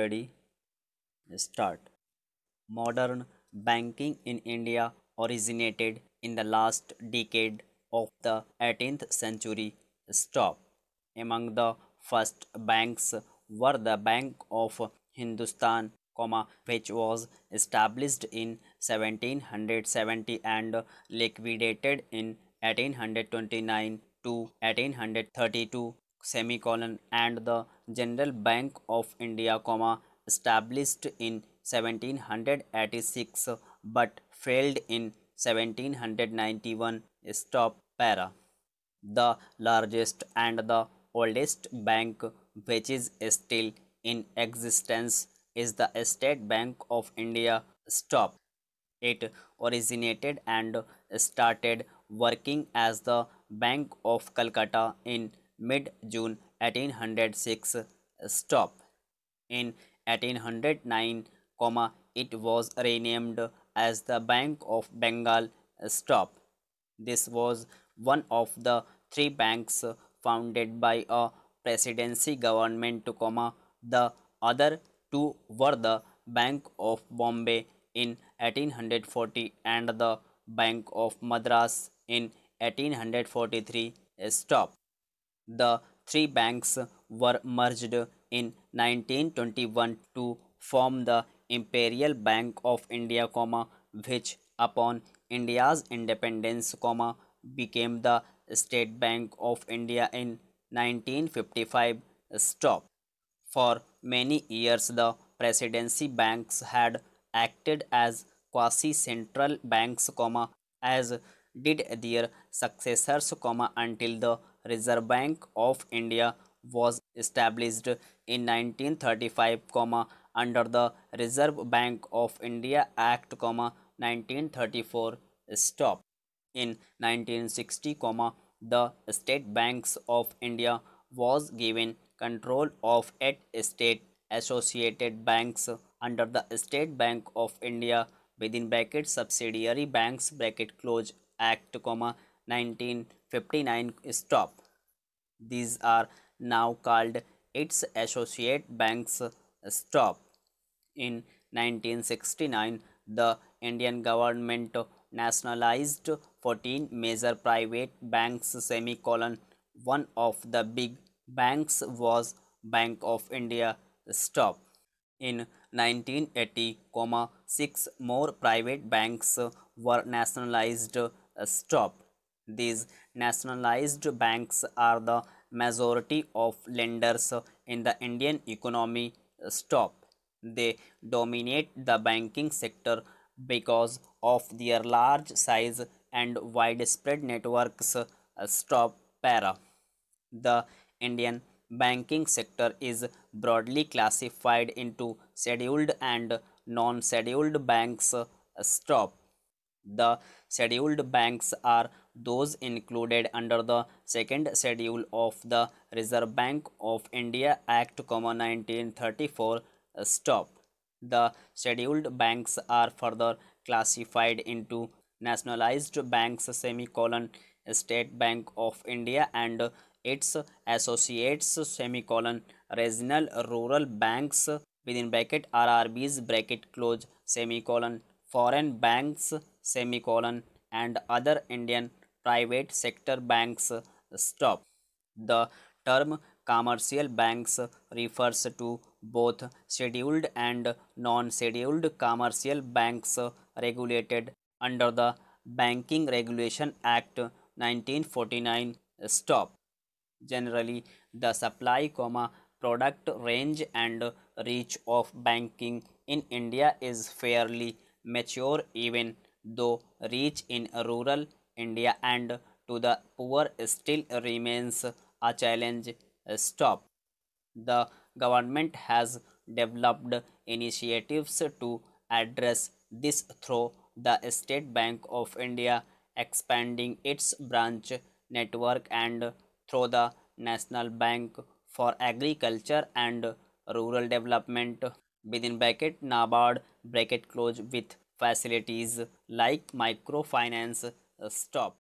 Ready? Start. Modern banking in India originated in the last decade of the 18th century. Stop. Among the first banks were the Bank of Hindustan, which was established in 1770 and liquidated in 1829 to 1832, and the General Bank of India, established in 1786 but failed in 1791. Stop para. The largest and the oldest bank which is still in existence is the State Bank of India. Stop. It originated and started working as the Bank of Calcutta in mid June 1806. Stop. In 1809, it was renamed as the Bank of Bengal. Stop. This was one of the three banks founded by a presidency government, the other two were the Bank of Bombay in 1840 and the Bank of Madras in 1843. Stop. The three banks were merged in 1921 to form the Imperial Bank of India, which upon India's independence, became the State Bank of India in 1955. Stop. For many years, the presidency banks had acted as quasi-central banks, as did their successors, until the Reserve Bank of India was established in 1935, under the Reserve Bank of India Act, 1934. Stop. In 1960, the State Banks of India was given control of eight state associated banks under the State Bank of India within bracket subsidiary banks bracket close Act, 1959. Stop. These are now called its associate banks. Stop. In 1969, the Indian government nationalized 14 major private banks, One of the big banks was Bank of India. Stop. In 1980, six more private banks were nationalized. Stop. These nationalized banks are the majority of lenders in the Indian economy. Stop. They dominate the banking sector because of their large size and widespread networks. Stop para. The Indian banking sector is broadly classified into scheduled and non-scheduled banks. Stop. The scheduled banks are those included under the second schedule of the Reserve Bank of India Act, 1934. Stop. The scheduled banks are further classified into nationalized banks, State Bank of India and its associates, regional rural banks within bracket RRBs bracket close, foreign banks, and other Indian private sector banks. Stop. The term commercial banks refers to both scheduled and non-scheduled commercial banks regulated under the Banking Regulation Act, 1949. Stop. Generally, the supply, product range and reach of banking in India is fairly mature, even though reach in rural India and to the poor still remains a challenge. Stop. The government has developed initiatives to address this through the State Bank of India expanding its branch network and through the National Bank for Agriculture and Rural Development within bracket NABARD bracket close with facilities like microfinance. Stop.